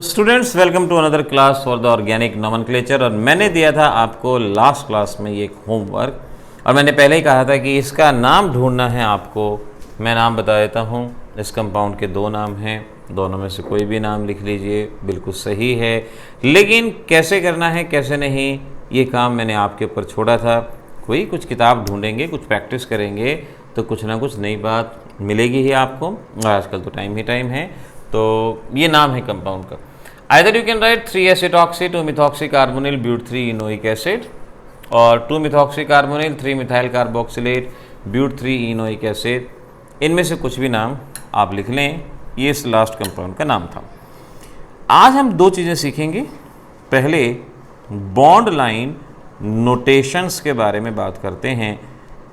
Students welcome to another class for the organic nomenclature. और मैंने दिया था आपको लास्ट क्लास में ये एक होमवर्क, और मैंने पहले ही कहा था कि इसका नाम ढूंढना है आपको। मैं नाम बता देता हूँ। इस कंपाउंड के दो नाम हैं, दोनों में से कोई भी नाम लिख लीजिए, बिल्कुल सही है। लेकिन कैसे करना है कैसे नहीं, ये काम मैंने आपके ऊपर छोड़ा था। कोई कुछ किताब ढूंढेंगे, कुछ प्रैक्टिस करेंगे तो कुछ ना कुछ नई बात मिलेगी ही आपको। और आजकल तो टाइम ही टाइम है। तो ये नाम है कंपाउंड का। Either you can write 3-acetoxy 2-methoxycarbonyl but 3-enoic acid और 2-methoxycarbonyl 3-methyl carboxylate but 3-enoic acid। इनमें से कुछ भी नाम आप लिख लें। ये इस लास्ट कंपाउंड का नाम था। आज हम दो चीज़ें सीखेंगे। पहले बॉन्ड लाइन नोटेशंस के बारे में बात करते हैं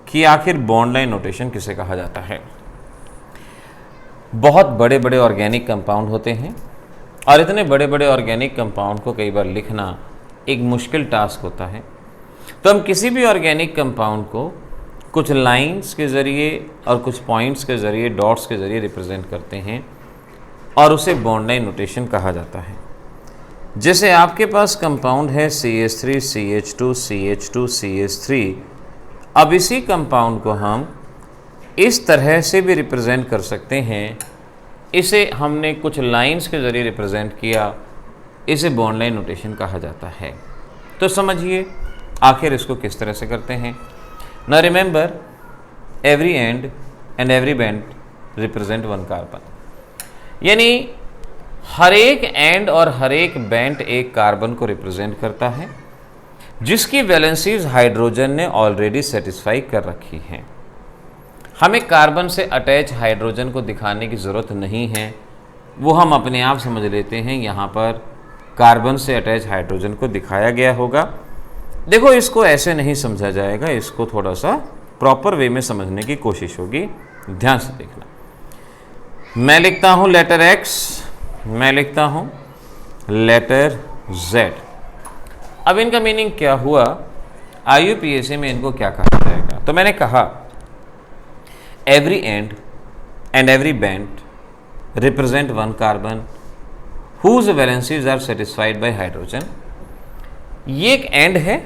कि आखिर बॉन्ड लाइन नोटेशन किसे कहा जाता है। बहुत बड़े बड़े ऑर्गेनिक कंपाउंड होते हैं और इतने बड़े बड़े ऑर्गेनिक कंपाउंड को कई बार लिखना एक मुश्किल टास्क होता है। तो हम किसी भी ऑर्गेनिक कंपाउंड को कुछ लाइंस के ज़रिए और कुछ पॉइंट्स के ज़रिए, डॉट्स के ज़रिए रिप्रेजेंट करते हैं और उसे बॉन्ड लाइन नोटेशन कहा जाता है। जैसे आपके पास कंपाउंड है CH3 CH2 CH2 CH3। अब इसी कंपाउंड को हम इस तरह से भी रिप्रेजेंट कर सकते हैं। इसे हमने कुछ लाइंस के ज़रिए रिप्रेजेंट किया, इसे बॉन्ड लाइन नोटेशन कहा जाता है। तो समझिए आखिर इसको किस तरह से करते हैं। ना remember every and and every bend represent one carbon, यानी हर एक एंड और हर एक बेंड एक कार्बन को रिप्रेजेंट करता है जिसकी वैलेंसीज हाइड्रोजन ने ऑलरेडी सेटिस्फाई कर रखी हैं। हमें कार्बन से अटैच हाइड्रोजन को दिखाने की ज़रूरत नहीं है, वो हम अपने आप समझ लेते हैं। यहाँ पर कार्बन से अटैच हाइड्रोजन को दिखाया गया होगा। देखो, इसको ऐसे नहीं समझा जाएगा, इसको थोड़ा सा प्रॉपर वे में समझने की कोशिश होगी। ध्यान से देखना। मैं लिखता हूँ लेटर X, मैं लिखता हूँ लेटर Z। अब इनका मीनिंग क्या हुआ, IUPAC में इनको क्या कहा जाएगा। तो मैंने कहा every end and every band represent one carbon whose valencies are satisfied by hydrogen। ये एक एंड है,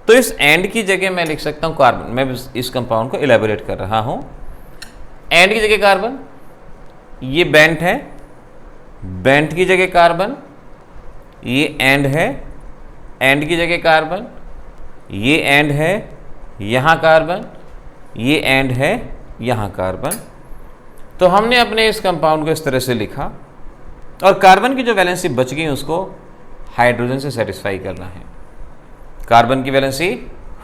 तो इस एंड की जगह मैं लिख सकता हूँ कार्बन। मैं इस कंपाउंड को इलेबोरेट कर रहा हूँ। एंड की जगह कार्बन, ये बेंट है, बेंट की जगह कार्बन, ये एंड है, एंड की जगह कार्बन, ये एंड है, यहाँ कार्बन, ये एंड है, यहाँ कार्बन। तो हमने अपने इस कंपाउंड को इस तरह से लिखा और कार्बन की जो वैलेंसी बच गई उसको हाइड्रोजन से सेटिस्फाई करना है। कार्बन की वैलेंसी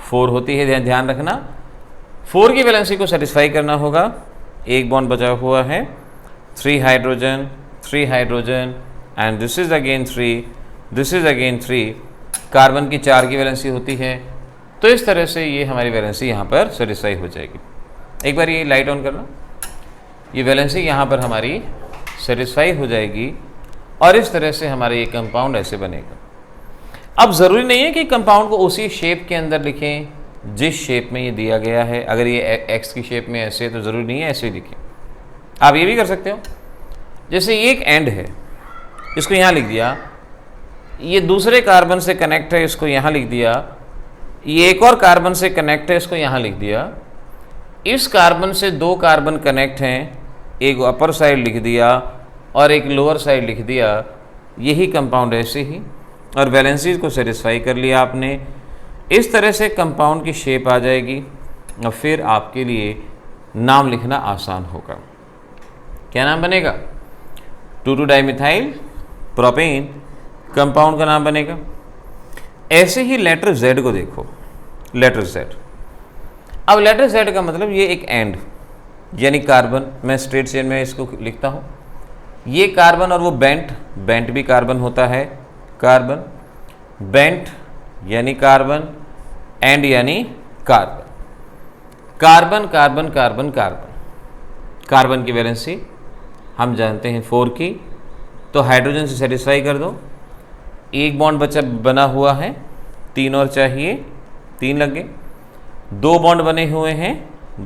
4 होती है, ध्यान रखना। 4 की वैलेंसी को सेटिस्फाई करना होगा। एक बॉन्ड बचा हुआ है, 3 hydrogen, 3 hydrogen and this is again 3, this is again 3। Carbon की 4 की वैलेंसी होती है। तो इस तरह से ये हमारी वैलेंसी यहाँ पर सेटिस्फाई हो जाएगी। एक बार ये लाइट ऑन करना, ये वैलेंसी यहाँ पर हमारी सेटिस्फाई हो जाएगी और इस तरह से हमारा ये कंपाउंड ऐसे बनेगा। अब ज़रूरी नहीं है कि कंपाउंड को उसी शेप के अंदर लिखें जिस शेप में ये दिया गया है। अगर ये एक्स की शेप में ऐसे है तो ज़रूरी नहीं है ऐसे ही लिखें। आप ये भी कर सकते हो, जैसे ये एक एंड है, इसको यहाँ लिख दिया, ये दूसरे कार्बन से कनेक्ट है, इसको यहाँ लिख दिया, ये एक और कार्बन से कनेक्ट है, इसको यहाँ लिख दिया। इस कार्बन से 2 कार्बन कनेक्ट हैं, एक अपर साइड लिख दिया और एक लोअर साइड लिख दिया। यही कंपाउंड ऐसे ही, और वैलेंसीज को सेटिस्फाई कर लिया आपने। इस तरह से कंपाउंड की शेप आ जाएगी और फिर आपके लिए नाम लिखना आसान होगा। क्या नाम बनेगा? 2,2-डाइमिथाइल प्रोपेन कंपाउंड का नाम बनेगा। ऐसे ही लेटर Z को देखो, लेटर Z। अब लेटर Z का मतलब ये एक एंड, यानी कार्बन। मैं स्ट्रेट चेन में इसको लिखता हूँ। ये कार्बन और वो बेंट, बेंट भी कार्बन होता है, कार्बन, बेंट यानी कार्बन, एंड यानी carbon. Carbon carbon carbon carbon. Carbon की वैलेंसी हम जानते हैं 4 की, तो हाइड्रोजन से सेटिस्फाई कर दो। एक बॉन्ड बना हुआ है, 3 और चाहिए, 3 लग गए। 2 बॉन्ड बने हुए हैं,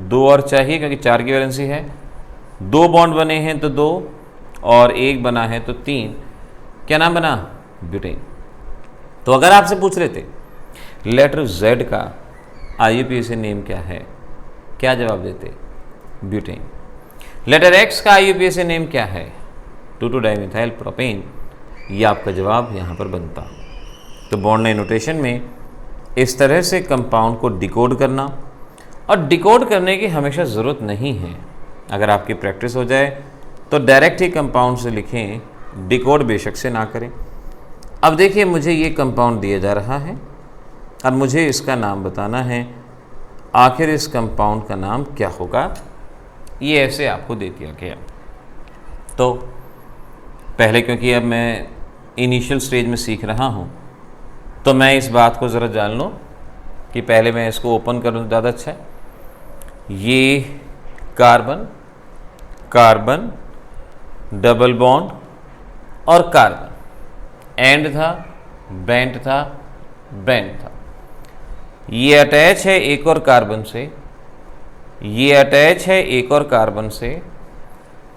2 और चाहिए क्योंकि 4 की वैलेंसी है। 2 बॉन्ड बने हैं तो 2 और 1 बना है तो 3। क्या नाम बना? ब्यूटेन। तो अगर आपसे पूछ रहे थे लेटर Z का IUPAC नेम क्या है, क्या जवाब देते? ब्यूटेन। लेटर X का IUPAC नेम क्या है? 2,2-डाइमिथाइल प्रोपेन। ये आपका जवाब यहाँ पर बनता। तो बॉन्ड लाइन नोटेशन में इस तरह से कंपाउंड को डिकोड करना, और डिकोड करने की हमेशा ज़रूरत नहीं है। अगर आपकी प्रैक्टिस हो जाए तो डायरेक्ट ही कंपाउंड से लिखें, डिकोड बेशक से ना करें। अब देखिए, मुझे ये कंपाउंड दिया जा रहा है और मुझे इसका नाम बताना है। आखिर इस कंपाउंड का नाम क्या होगा, ये ऐसे आपको दे दिया गया। तो पहले, क्योंकि अब मैं इनिशियल स्टेज में सीख रहा हूँ, तो मैं इस बात को ज़रा जान लूँ कि पहले मैं इसको ओपन करूँ तो ज़्यादा अच्छा है। ये कार्बन, कार्बन, डबल बॉन्ड और कार्बन, एंड था, बेंट था, बेंट था। ये अटैच है एक और कार्बन से, ये अटैच है एक और कार्बन से,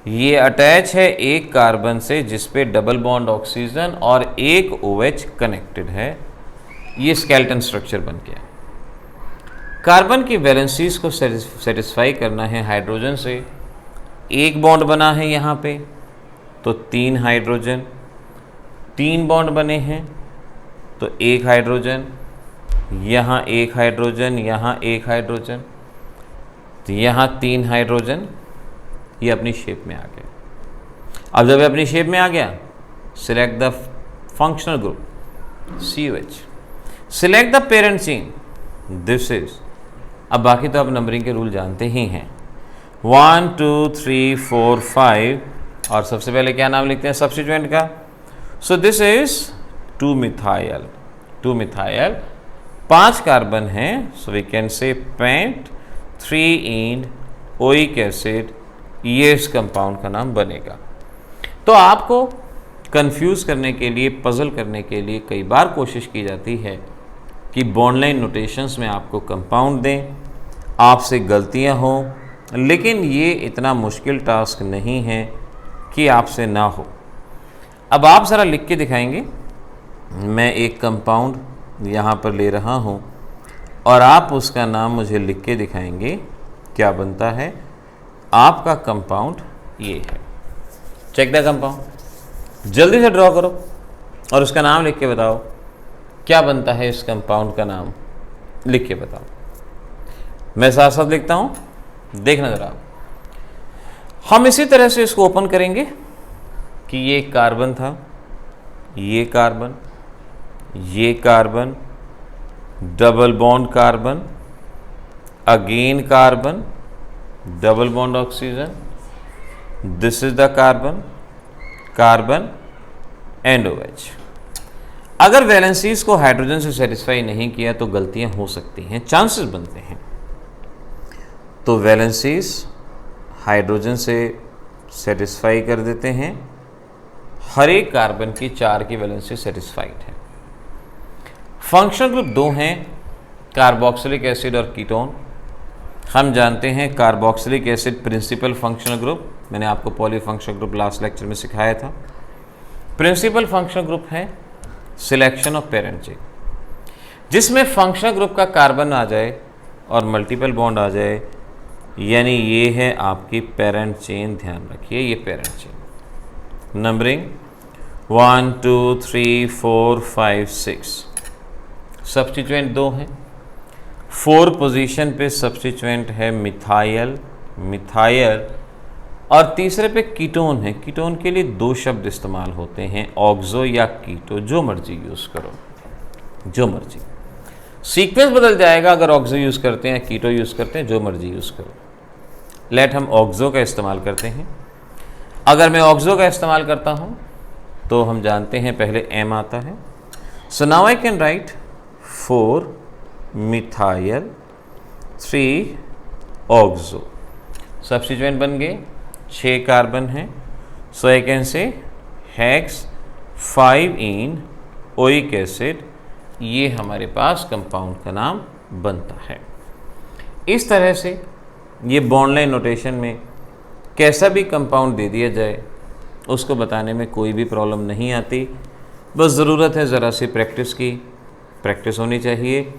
ये अटैच है एक कार्बन से जिस पे डबल बॉन्ड ऑक्सीजन और एक OH कनेक्टेड है। ये स्केलेटन स्ट्रक्चर बन गया। कार्बन की वैलेंसीज को सेटिस्फाई करना है हाइड्रोजन से। एक बॉन्ड बना है यहाँ पे, तो 3 हाइड्रोजन, 3 बॉन्ड बने हैं तो 1 हाइड्रोजन, यहाँ 1 हाइड्रोजन, यहाँ 1 हाइड्रोजन, तो यहाँ 3 हाइड्रोजन। ये अपनी शेप में आ गया। अब जब ये अपनी शेप में आ गया, select the functional group COH, select the parent chain, this is. अब बाकी तो आप नंबरिंग के रूल जानते ही हैं, 1 2 3 4 5, और सबसे पहले क्या नाम लिखते हैं सब्स्टिट्यूएंट का? So this is 2 methyl, 2 methyl, 5 carbon हैं, so we can say pent 3 en oic acid. ये इस कंपाउंड का नाम बनेगा। तो आपको कंफ्यूज करने के लिए, पजल करने के लिए कई बार कोशिश की जाती है कि बॉन्ड लाइन नोटेशंस में आपको कंपाउंड दें, आपसे गलतियां हों, लेकिन ये इतना मुश्किल टास्क नहीं है कि आपसे ना हो। अब आप ज़रा लिख के दिखाएंगे। मैं एक कंपाउंड यहाँ पर ले रहा हूँ और आप उसका नाम मुझे लिख के दिखाएंगे क्या बनता है। आपका कंपाउंड ये है। चेक द कंपाउंड, जल्दी से ड्रॉ करो और उसका नाम लिख के बताओ क्या बनता है। इस कंपाउंड का नाम लिख के बताओ। मैं साथ साथ लिखता हूँ, देखना जरा। हम इसी तरह से इसको ओपन करेंगे कि ये कार्बन था, ये कार्बन, ये carbon, double bond carbon, again carbon, double bond oxygen, this is the carbon, carbon and OH। अगर वैलेंसीज को हाइड्रोजन से सेटिस्फाई नहीं किया तो गलतियां हो सकती हैं, चांसेस बनते हैं। तो वैलेंसीज हाइड्रोजन से सेटिस्फाई कर देते हैं। हर एक कार्बन की 4 की वैलेंसी सेटिस्फाइड है। फंक्शनल ग्रुप 2 हैं, कार्बोक्सिलिक एसिड और कीटोन। हम जानते हैं carboxylic acid principal functional group, मैंने आपको पॉलीफंक्शनल ग्रुप लास्ट लेक्चर में सिखाया था। प्रिंसिपल फंक्शनल ग्रुप है सिलेक्शन ऑफ पेरेंट चेन, जिसमें फंक्शनल ग्रुप का कार्बन आ जाए और मल्टीपल बॉन्ड आ जाए, यानी ये है आपकी पेरेंट चेन। ध्यान रखिए, ये पेरेंट चेन। नंबरिंग 1 2 3 4 5 6। सब्स्टिट्यूएंट 2 हैं। 4 पोजीशन पे सब्स्टिट्यूएंट है मिथाइल, मिथाइल, और तीसरे पे कीटोन है। कीटोन के लिए 2 शब्द इस्तेमाल होते हैं, ऑक्सो या कीटो, जो मर्जी यूज़ करो, जो मर्जी। सीक्वेंस बदल जाएगा अगर ऑक्सो यूज़ करते हैं, कीटो यूज़ करते हैं, जो मर्जी यूज़ करो। लेट हम ऑक्सो का इस्तेमाल करते हैं। अगर मैं ऑक्सो का इस्तेमाल करता हूँ तो हम जानते हैं पहले M आता है। So now I can write 4 methyl 3 oxo. Substituent बन गए, 6 कार्बन हैं। So I can say hex 5 en oic acid. ये हमारे पास कंपाउंड का नाम बनता है। इस तरह से ये बॉन्ड लाइन नोटेशन में कैसा भी कंपाउंड दे दिया जाए, उसको बताने में कोई भी प्रॉब्लम नहीं आती। बस ज़रूरत है ज़रा सी प्रैक्टिस की, प्रैक्टिस होनी चाहिए।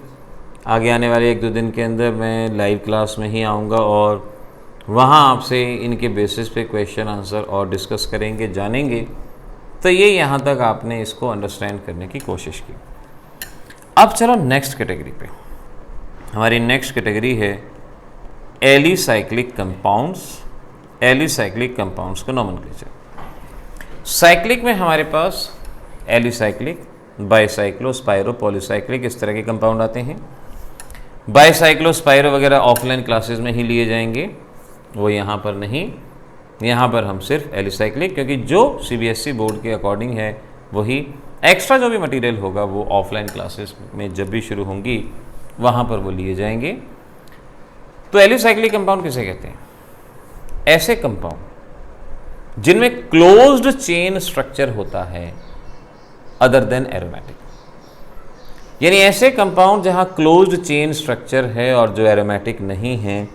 आगे आने वाले 1-2 दिन के अंदर मैं लाइव क्लास में ही आऊँगा और वहाँ आपसे इनके बेसिस पे क्वेश्चन आंसर और डिस्कस करेंगे, जानेंगे। तो ये यहाँ तक आपने इसको अंडरस्टैंड करने की कोशिश की। अब चलो नेक्स्ट कैटेगरी पे। हमारी नेक्स्ट कैटेगरी है एलिसाइक्लिक कंपाउंड्स। एलिसाइक्लिक कंपाउंड्स का नोमेनक्लेचर। साइक्लिक में हमारे पास एलिसाइक्लिक, बाईसाइक्लो, स्पाइरो, पॉलीसाइक्लिक इस तरह के कंपाउंड आते हैं। बाईसाइक्लो, स्पाइरो वगैरह ऑफलाइन क्लासेस में ही लिए जाएंगे, वो यहाँ पर नहीं। यहाँ पर हम सिर्फ एलिसाइक्लिक, क्योंकि जो CBSE बोर्ड के अकॉर्डिंग है वही, एक्स्ट्रा जो भी मटेरियल होगा वो ऑफलाइन क्लासेस में जब भी शुरू होंगी वहाँ पर वो लिए जाएंगे। तो एलिसाइक्लिक कंपाउंड किसे कहते हैं? ऐसे कंपाउंड जिनमें क्लोज्ड चेन स्ट्रक्चर होता है अदर देन एरोमेटिक, यानी ऐसे कंपाउंड जहां क्लोज्ड चेन स्ट्रक्चर है और जो एरोमेटिक नहीं है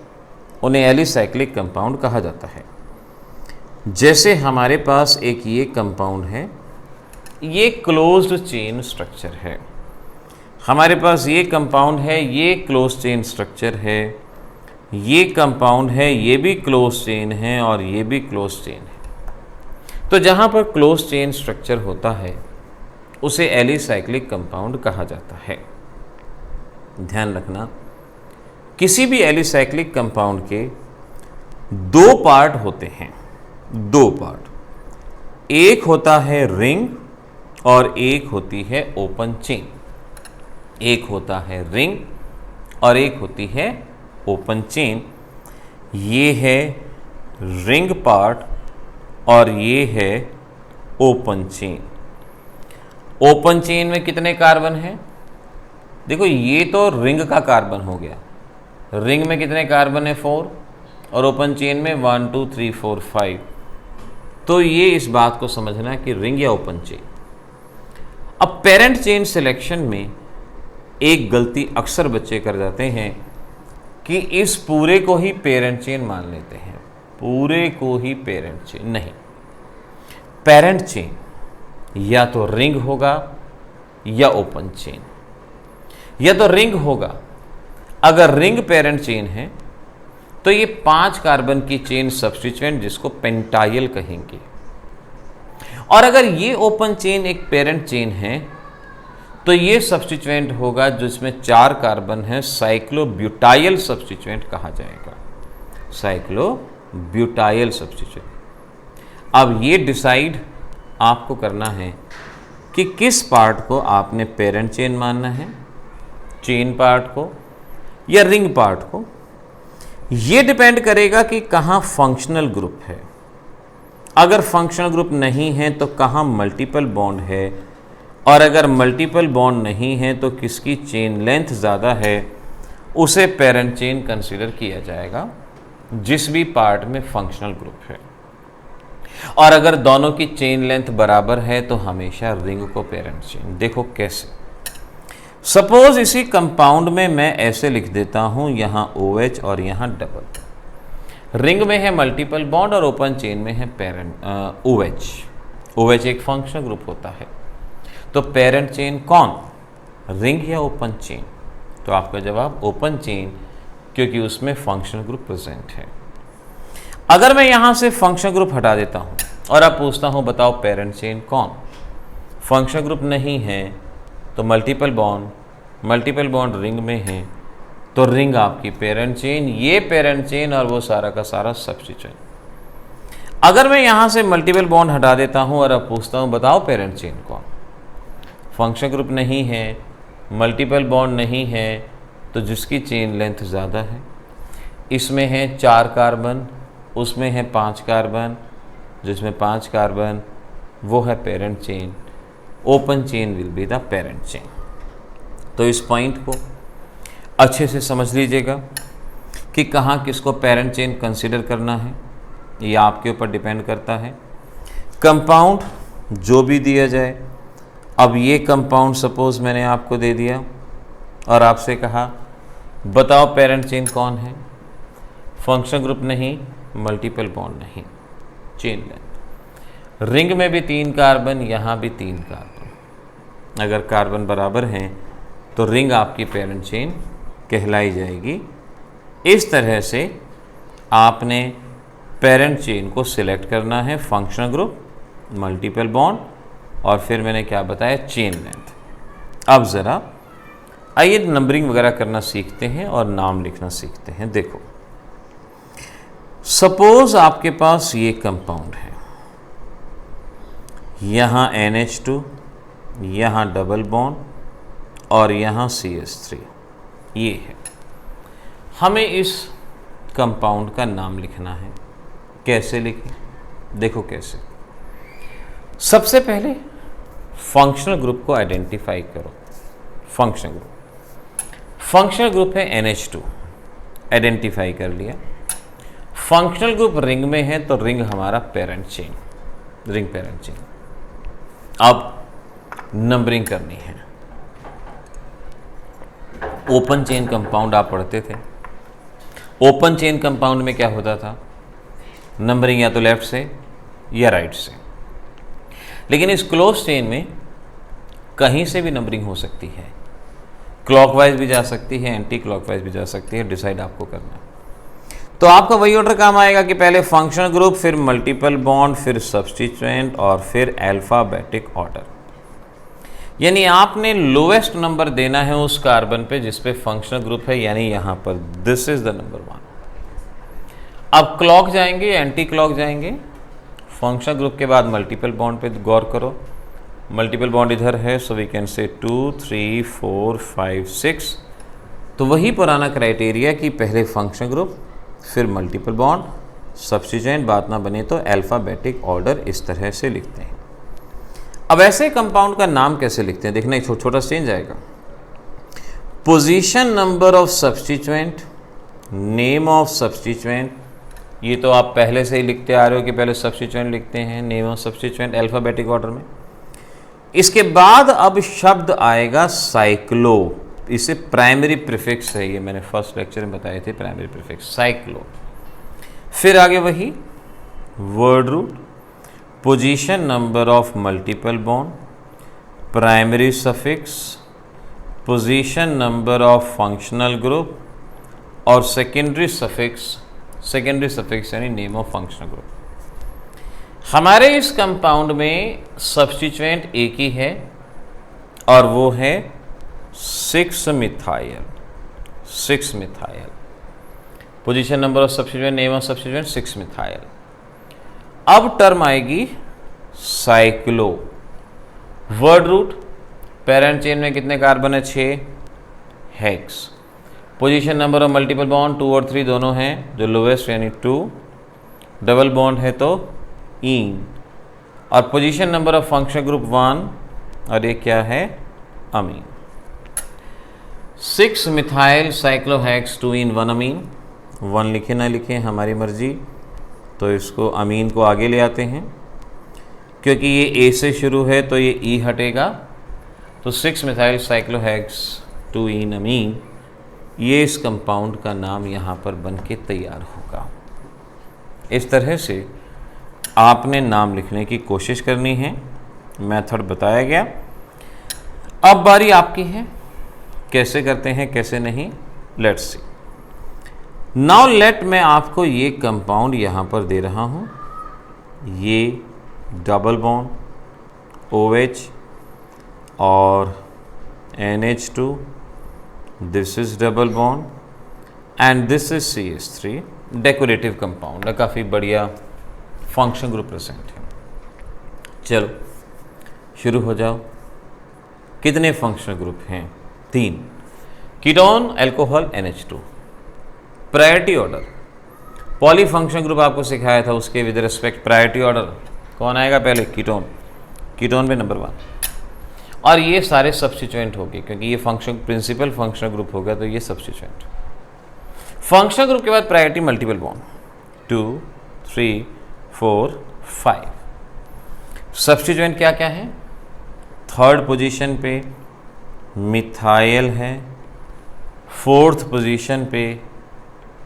उन्हें एलिसाइक्लिक कंपाउंड कहा जाता है। जैसे हमारे पास एक ये कंपाउंड है, ये क्लोज्ड चेन स्ट्रक्चर है। हमारे पास ये कंपाउंड है, ये क्लोज्ड चेन स्ट्रक्चर है। ये कंपाउंड है, ये भी क्लोज्ड चेन है और ये भी क्लोज्ड चेन है। तो जहां पर क्लोज्ड चेन स्ट्रक्चर होता है उसे एलिसाइक्लिक कंपाउंड कहा जाता है। ध्यान रखना, किसी भी एलिसाइक्लिक कंपाउंड के 2 पार्ट होते हैं, 2 पार्ट। एक होता है रिंग और एक होती है ओपन चेन। एक होता है रिंग और एक होती है ओपन चेन। ये है रिंग पार्ट और ये है ओपन चेन। ओपन चेन में कितने कार्बन हैं? देखो, ये तो रिंग का कार्बन हो गया। रिंग में कितने कार्बन है? 4। और ओपन चेन में 1 2 3 4 5। तो ये इस बात को समझना कि रिंग या ओपन चेन। अब पेरेंट चेन सिलेक्शन में एक गलती अक्सर बच्चे कर जाते हैं कि इस पूरे को ही पेरेंट चेन मान लेते हैं। पूरे को ही पेरेंट चेन नहीं, पेरेंट चेन या तो रिंग होगा या ओपन चेन, या तो रिंग होगा। अगर रिंग पेरेंट चेन है तो ये 5 कार्बन की चेन सब्स्टिट्यूएंट जिसको पेंटाइल कहेंगे। और अगर ये ओपन चेन एक पेरेंट चेन है तो ये सब्स्टिट्यूएंट होगा जिसमें 4 कार्बन है, साइक्लोब्यूटाइल सब्स्टिट्यूएंट कहा जाएगा। साइक्लोब्यूटाइल सब्स्टिट्यूएंट। अब ये डिसाइड आपको करना है कि किस पार्ट को आपने पेरेंट चेन मानना है, चेन पार्ट को या रिंग पार्ट को। ये डिपेंड करेगा कि कहाँ फंक्शनल ग्रुप है। अगर फंक्शनल ग्रुप नहीं है तो कहाँ मल्टीपल बॉन्ड है, और अगर मल्टीपल बॉन्ड नहीं है तो किसकी चेन लेंथ ज़्यादा है, उसे पेरेंट चेन कंसीडर किया जाएगा जिस भी पार्ट में फंक्शनल ग्रुप है। और अगर दोनों की चेन लेंथ बराबर है तो हमेशा रिंग को पेरेंट चेन। देखो कैसे, सपोज इसी कंपाउंड में मैं ऐसे लिख देता हूं, यहां OH और यहां डबल। रिंग में है मल्टीपल बॉन्ड और ओपन चेन में है पेरेंट OH। OH एक फंक्शनल ग्रुप होता है। तो पेरेंट चेन कौन, रिंग या ओपन चेन? तो आपका जवाब ओपन चेन, क्योंकि उसमें फंक्शनल ग्रुप प्रेजेंट है। अगर मैं यहां से फंक्शनल ग्रुप हटा देता हूं और अब पूछता हूं बताओ पेरेंट चेन कौन, फंक्शनल ग्रुप नहीं है तो मल्टीपल बॉन्ड रिंग में है तो रिंग आपकी पेरेंट चेन, ये पेरेंट चेन और वो सारा का सारा सब्स्टिट्यूएंट। अगर मैं यहां से मल्टीपल बॉन्ड हटा देता हूं और अब पूछता हूं बताओ पेरेंट चेन कौन, फंक्शनल ग्रुप नहीं है, मल्टीपल बॉन्ड नहीं है, तो जिसकी चेन लेंथ ज़्यादा है, इसमें है 4 कार्बन, उसमें है 5 कार्बन, जिसमें 5 कार्बन वो है parent chain. Open chain will be the parent chain. तो इस पॉइंट को अच्छे से समझ लीजिएगा कि कहाँ किसको पेरेंट चेन कंसीडर करना है, ये आपके ऊपर डिपेंड करता है। कंपाउंड जो भी दिया जाए, अब ये कंपाउंड सपोज मैंने आपको दे दिया और आपसे कहा बताओ पेरेंट चेन कौन है, फंक्शनल ग्रुप नहीं, मल्टीपल बॉन्ड नहीं, चेन लेंथ। रिंग में भी 3 कार्बन, यहाँ भी 3 कार्बन। अगर कार्बन बराबर हैं तो रिंग आपकी पेरेंट चेन कहलाई जाएगी। इस तरह से आपने पेरेंट चेन को सिलेक्ट करना है, फंक्शनल ग्रुप, मल्टीपल बॉन्ड, और फिर मैंने क्या बताया, चेन लेंथ। अब ज़रा आइए नंबरिंग वगैरह करना सीखते हैं और नाम लिखना सीखते हैं। देखो, सपोज आपके पास ये कंपाउंड है, यहाँ NH2, यहाँ डबल बॉन्ड और यहाँ CH3, ये है। हमें इस कंपाउंड का नाम लिखना है। कैसे लिखें? देखो कैसे। सबसे पहले फंक्शनल ग्रुप को आइडेंटिफाई करो। फंक्शनल ग्रुप है NH2, आइडेंटिफाई कर लिया। फंक्शनल ग्रुप रिंग में है तो रिंग हमारा parent chain, ring parent chain. अब नंबरिंग करनी है। ओपन चेन कंपाउंड आप पढ़ते थे। ओपन चेन कंपाउंड में क्या होता था, नंबरिंग या तो लेफ्ट से या राइट से। लेकिन इस क्लोज चेन में कहीं से भी नंबरिंग हो सकती है, क्लॉकवाइज भी जा सकती है, एंटी क्लॉकवाइज भी जा सकती है, डिसाइड आपको करना है। तो आपका वही ऑर्डर काम आएगा कि पहले फंक्शनल ग्रुप, फिर मल्टीपल बॉन्ड, फिर सब्स्टिट्यूएंट और फिर अल्फाबेटिक ऑर्डर। यानी आपने लोएस्ट नंबर देना है उस कार्बन पे जिस पे फंक्शनल ग्रुप है, यानी यहां पर दिस इज द नंबर 1। अब क्लॉक जाएंगे, एंटी क्लॉक जाएंगे। फंक्शनल ग्रुप के बाद मल्टीपल बॉन्ड पे गौर करो। मल्टीपल बॉन्ड इधर है, सो वी कैन से 2, 3, 4, 5, 6। तो वही पुराना क्राइटेरिया कि पहले फंक्शनल ग्रुप, फिर मल्टीपल बॉन्ड, सब्स्टिट्यूएंट, बात ना बने तो अल्फाबेटिक ऑर्डर, इस तरह से लिखते हैं। अब ऐसे कंपाउंड का नाम कैसे लिखते हैं, देखना एक छोटा चेंज आएगा। Position number of substituent, name of substituent, ये तो आप पहले से ही लिखते आ रहे हो कि पहले सब्स्टिट्यूएंट लिखते हैं, name of substituent alphabetic order में। इसके बाद अब शब्द आएगा साइक्लो। इसे प्राइमरी प्रीफिक्स है, ये मैंने फर्स्ट लेक्चर में बताए थे, प्राइमरी प्रीफिक्स साइक्लो। फिर आगे वही word root, position number of multiple bond, primary suffix, position number of functional group और सेकेंडरी सफिक्स यानी नेम ऑफ फंक्शनल ग्रुप। हमारे इस कंपाउंड में सब्स्टिट्यूएंट एक ही है और वो है 6 methyl. Position number of substituent, name of substituent 6 methyl. अब टर्म आएगी cyclo. Word root, parent chain में कितने कार्बन है, 6, hex. Position number of multiple bond 2 और 3 दोनों हैं, जो लोवेस्ट यानी 2। डबल बॉन्ड है तो ईन। और position number of functional group 1, और ये क्या है, अमीन। 6 मिथाइल साइक्लोहेक्स 2 इन 1 अमीन। 1 लिखे ना लिखे हमारी मर्जी, तो इसको अमीन को आगे ले आते हैं। क्योंकि ये ए से शुरू है तो ये ई हटेगा, तो 6 मिथाइल साइक्लोहेक्स 2 इन अमीन, ये इस कंपाउंड का नाम यहाँ पर बन के तैयार होगा। इस तरह से आपने नाम लिखने की कोशिश करनी है, मेथड बताया गया। अब बारी आपकी है, कैसे करते हैं कैसे नहीं, लेट्स सी। नाउ लेट, मैं आपको ये कंपाउंड यहाँ पर दे रहा हूँ, ये डबल बॉन्ड OH और NH2, this is double bond and this is CH3। Decorative compound है, काफ़ी बढ़िया फंक्शन ग्रुप प्रेजेंट है। चलो शुरू हो जाओ। कितने फंक्शनल ग्रुप हैं, 3। Ketone, alcohol, NH2। Priority order, poly functional group आपको सिखाया था, उसके विद रिस्पेक्ट प्रायोरिटी ऑर्डर कौन आएगा पहले, कीटोन पे नंबर 1। और ये सारे सब्स्टिट्यूएंट हो गए, क्योंकि ये प्रिंसिपल फंक्शनल ग्रुप होगा तो ये सब्स्टिट्यूएंट। फंक्शनल ग्रुप के बाद प्रायोरिटी मल्टीपल बॉन्ड 2, 3, 4, 5। सब्स्टिट्यूएंट क्या क्या है, 3rd पोजीशन पे मिथाइल है, 4th पोजीशन पे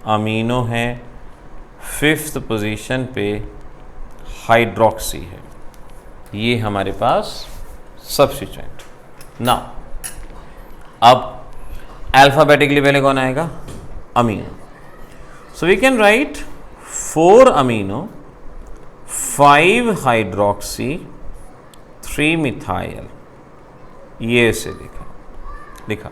अमीनो है, 5th पोजीशन पे हाइड्रोक्सी है। ये हमारे पास सब्स्टिट्यूएंट। नाउ अब अल्फाबेटिकली पहले कौन आएगा? Amino. So we can write 4 amino 5 hydroxy 3 methyl, ये ऐसे लिखा।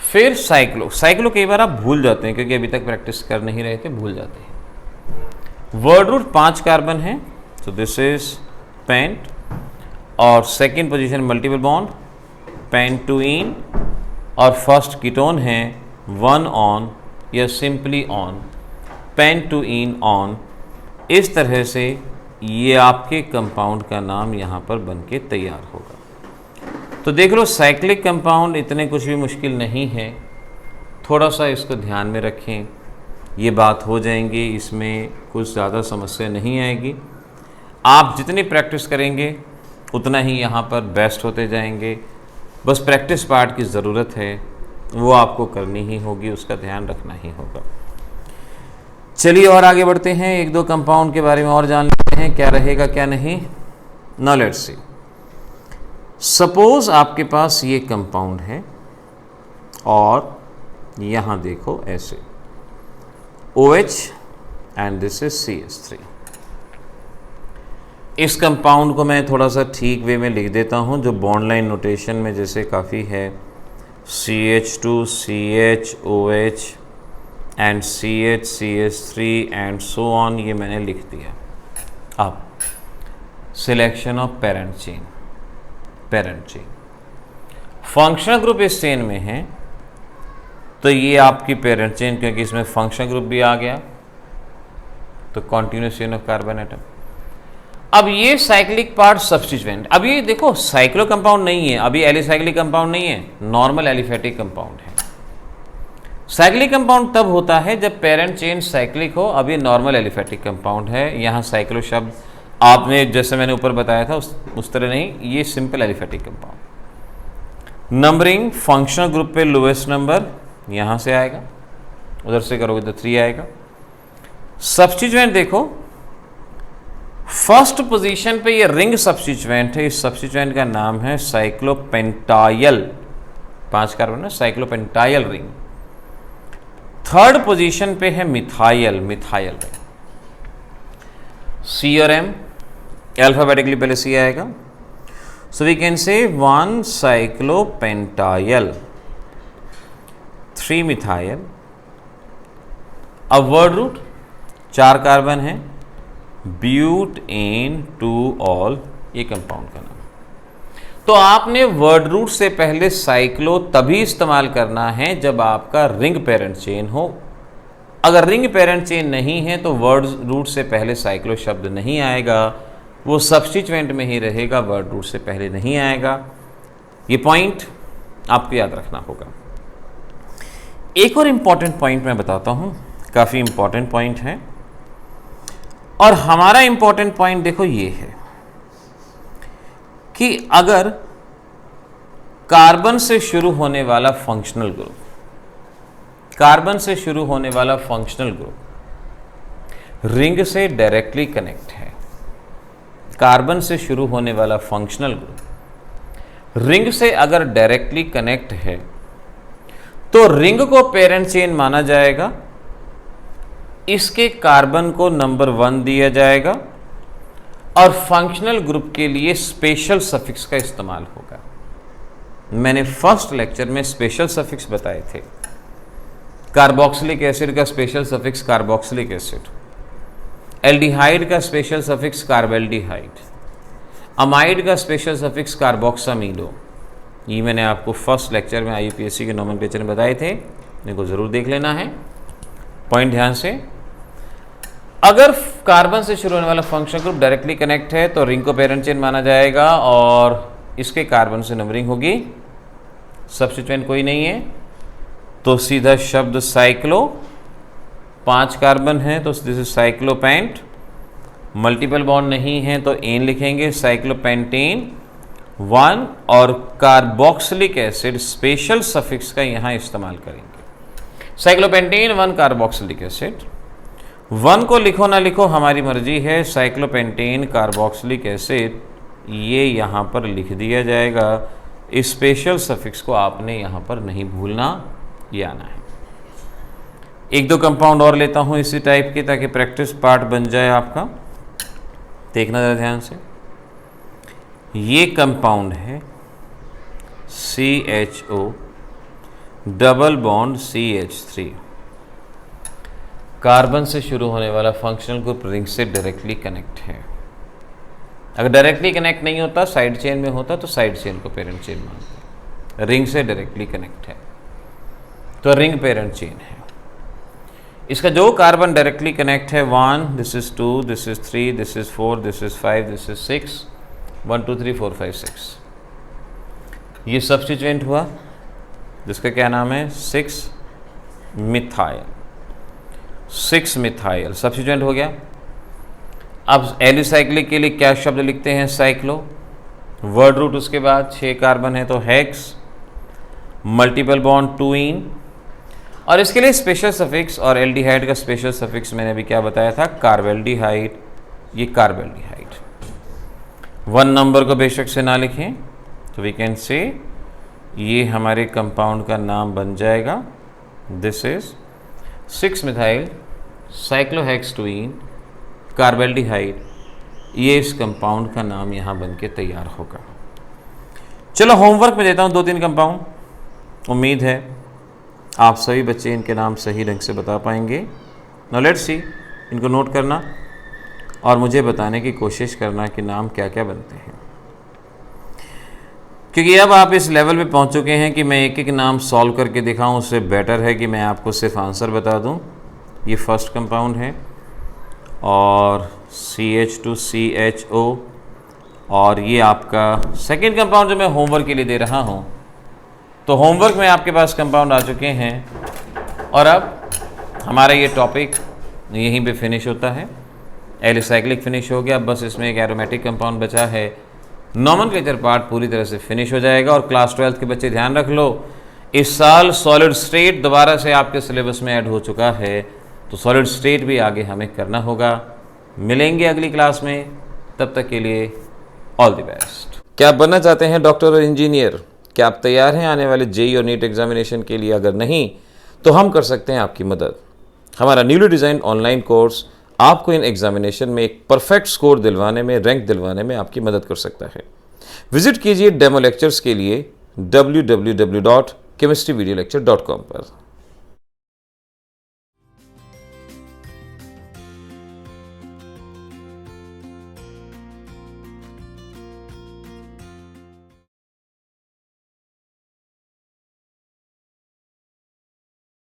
फिर साइक्लो कई बार आप भूल जाते हैं क्योंकि अभी तक प्रैक्टिस कर नहीं रहे थे, भूल जाते हैं। वर्ड रूट 5 कार्बन है, तो दिस इज पेंट, और सेकेंड पोजीशन मल्टीपल बॉन्ड पेंटुइन, और फर्स्ट कीटोन है 1 ऑन या सिंपली ऑन, पेंटुइन ऑन। इस तरह से ये आपके कंपाउंड का नाम यहाँ पर बनके तैयार होगा। तो देख लो, साइक्लिक कंपाउंड इतने कुछ भी मुश्किल नहीं है, थोड़ा सा इसको ध्यान में रखें, ये बात हो जाएंगी, इसमें कुछ ज़्यादा समस्या नहीं आएगी। आप जितनी प्रैक्टिस करेंगे उतना ही यहाँ पर बेस्ट होते जाएंगे। बस प्रैक्टिस पार्ट की ज़रूरत है, वो आपको करनी ही होगी, उसका ध्यान रखना ही होगा। चलिए और आगे बढ़ते हैं, 1-2 कंपाउंड के बारे में और जान लेते हैं, क्या रहेगा क्या नहीं। नाउ लेट्स सी, सपोज आपके पास ये कंपाउंड है और यहाँ देखो ऐसे OH and this is CH3। इस कंपाउंड को मैं थोड़ा सा ठीक वे में लिख देता हूँ, जो बॉन्ड लाइन नोटेशन में जैसे काफ़ी है, CH2 CH OH and CH CH3 and so on, ये मैंने लिख दिया। अब selection of parent chain functional group इस चेन में है, तो ये आपकी पेरेंट चेन, क्योंकि इसमें फंक्शनल ग्रुप भी आ गया, तो continuous chain of carbon atom. अब ये साइक्लिक पार्ट सब्स्टिट्यूएंट, अब ये देखो साइक्लो कंपाउंड नहीं है, अभी एलिसाइक्लिक कंपाउंड नहीं है, नॉर्मल एलिफेटिक कंपाउंड है। साइक्लिक कंपाउंड तब होता है जब पेरेंट चेन साइक्लिक हो, अब ये नॉर्मल एलिफेटिक कंपाउंड है। यहाँ साइक्लो शब्द आपने जैसे मैंने ऊपर बताया था उस तरह नहीं, ये simple aliphatic compound. Numbering functional group पे लोएस्ट नंबर यहाँ से आएगा, उधर से करोगे तो 3 आएगा। सब्स्टिट्यूएंट देखो, फर्स्ट पोजीशन पे ये रिंग सब्स्टिट्यूएंट है, इस सब्स्टिट्यूएंट का नाम है साइक्लोपेंटाइल, 5 कार्बन है, साइक्लोपेंटाइल रिंग। थर्ड पोजीशन पे है मिथाइल रिंग। C और M अल्फाबेटिकली पहले C आएगा, so we can say 1 cyclopentyl 3 methyl. अब वर्ड रूट 4 कार्बन है, ब्यूटेन 2 ऑल, ये कंपाउंड का नाम। तो आपने वर्ड रूट से पहले साइक्लो तभी इस्तेमाल करना है जब आपका रिंग पेरेंट चेन हो। अगर रिंग पेरेंट चेन नहीं है तो वर्ड रूट से पहले साइक्लो शब्द नहीं आएगा, वो सब्स्टिट्यूएंट में ही रहेगा, वर्ड रूट से पहले नहीं आएगा। ये पॉइंट आपको याद रखना होगा। एक और इम्पॉर्टेंट पॉइंट मैं बताता हूँ, काफ़ी इम्पॉर्टेंट पॉइंट है, और हमारा इम्पॉर्टेंट पॉइंट देखो ये है कि अगर कार्बन से शुरू होने वाला फंक्शनल ग्रुप, रिंग से डायरेक्टली कनेक्ट है, कार्बन से शुरू होने वाला फंक्शनल ग्रुप रिंग से अगर डायरेक्टली कनेक्ट है तो रिंग को पेरेंट चेन माना जाएगा, इसके कार्बन को नंबर 1 दिया जाएगा, और फंक्शनल ग्रुप के लिए स्पेशल सफिक्स का इस्तेमाल होगा। मैंने फर्स्ट लेक्चर में स्पेशल सफिक्स बताए थे। कार्बोक्सिलिक एसिड का special suffix carboxylic acid, aldehyde का स्पेशल सफिक्स कार्बेल्डिहाइड, अमाइड का स्पेशल सफिक्स कार्बोक्सामीडो। ये मैंने आपको फर्स्ट लेक्चर में IUPAC के नोमेनक्लेचर में बताए थे, इनको ज़रूर देख लेना है। पॉइंट ध्यान से, अगर कार्बन से शुरू होने वाला फंक्शनल ग्रुप डायरेक्टली कनेक्ट है तो रिंग को पेरेंट चेन माना जाएगा और इसके कार्बन से नंबरिंग होगी। सब्स्टिट्यूएंट कोई नहीं है तो सीधा शब्द साइक्लो, 5 कार्बन है तो दिस इज साइक्लोपेंट। मल्टीपल बॉन्ड नहीं है तो एन लिखेंगे, साइक्लोपेंटेन 1, और कार्बोक्सिलिक एसिड स्पेशल सफिक्स का यहाँ इस्तेमाल करेंगे। साइक्लोपेंटेन 1 कार्बोक्सिलिक एसिड, 1 को लिखो ना लिखो हमारी मर्जी है, साइक्लोपेंटेन कार्बोक्सिलिक एसिड ये यहाँ पर लिख दिया जाएगा। स्पेशल सफिक्स को आपने यहाँ पर नहीं भूलना ये आना है। एक दो कंपाउंड और लेता हूँ इसी टाइप के, ताकि प्रैक्टिस पार्ट बन जाए आपका। देखना ज़रा ध्यान से। ये कंपाउंड है CHO double bond CH3। Carbon से शुरू होने वाला फंक्शनल ग्रुप रिंग से डायरेक्टली कनेक्ट है। अगर डायरेक्टली कनेक्ट नहीं होता, साइड चेन में होता, तो साइड चेन को पेरेंट चेन मानते हैं। रिंग से डायरेक्टली कनेक्ट है तो रिंग पेरेंट चेन है। इसका जो कार्बन डायरेक्टली कनेक्ट है 1, this is 2, this is 3, this is 4, this is 5, this is 6, 1 2 3 4 5 6। ये सब्स्टिट्यूएंट हुआ जिसका क्या नाम है 6 मिथाइल। 6 मिथाइल सब्स्टिट्यूएंट हो गया। अब एलिसाइक्लिक के लिए क्या शब्द लिखते हैं? साइक्लो। वर्ड रूट उसके बाद 6 कार्बन है तो हेक्स। Multiple bond 2इन। और इसके लिए स्पेशल सफिक्स और एल्डिहाइड का स्पेशल सफिक्स मैंने अभी क्या बताया था? कार्बेल्डिहाइड। ये कार्बेल्डिहाइड 1 नंबर को बेशक से ना लिखें तो वी कैन से ये हमारे कंपाउंड का नाम बन जाएगा। दिस इज 6 मिथाइल साइक्लोहेक्स-2इन कार्बेल्डिहाइड। ये इस कंपाउंड का नाम यहाँ बन के तैयार होगा। चलो होमवर्क में देता हूँ 2-3 कंपाउंड। उम्मीद है आप सभी बच्चे इनके नाम सही ढंग से बता पाएंगे। नाउ लेट्स सी, इनको नोट करना और मुझे बताने की कोशिश करना कि नाम क्या क्या बनते हैं, क्योंकि अब आप इस लेवल पे पहुंच चुके हैं कि मैं एक एक नाम सॉल्व करके दिखाऊं, उससे बेटर है कि मैं आपको सिर्फ आंसर बता दूं। ये फर्स्ट कंपाउंड है और CH2CHO, और ये आपका सेकेंड कंपाउंड जो मैं होमवर्क के लिए दे रहा हूं। तो होमवर्क में आपके पास कंपाउंड आ चुके हैं और अब हमारा ये टॉपिक यहीं पे फिनिश होता है। एलिसाइक्लिक फिनिश हो गया, बस इसमें एक एरोमेटिक कंपाउंड बचा है। नॉमेनक्लेचर पार्ट पूरी तरह से फिनिश हो जाएगा। और क्लास 12 के बच्चे ध्यान रख लो, इस साल सॉलिड स्टेट दोबारा से आपके सिलेबस में ऐड हो चुका है, तो सॉलिड स्टेट भी आगे हमें करना होगा। मिलेंगे अगली क्लास में, तब तक के लिए ऑल द बेस्ट। क्या आप बनना चाहते हैं डॉक्टर और इंजीनियर? क्या आप तैयार हैं आने वाले JEE और नीट एग्जामिनेशन के लिए? अगर नहीं तो हम कर सकते हैं आपकी मदद। हमारा न्यूली डिज़ाइन ऑनलाइन कोर्स आपको इन एग्जामिनेशन में एक परफेक्ट स्कोर दिलवाने में, रैंक दिलवाने में आपकी मदद कर सकता है। विजिट कीजिए डेमो लेक्चर्स के लिए www.chemistryvideolecture.com पर।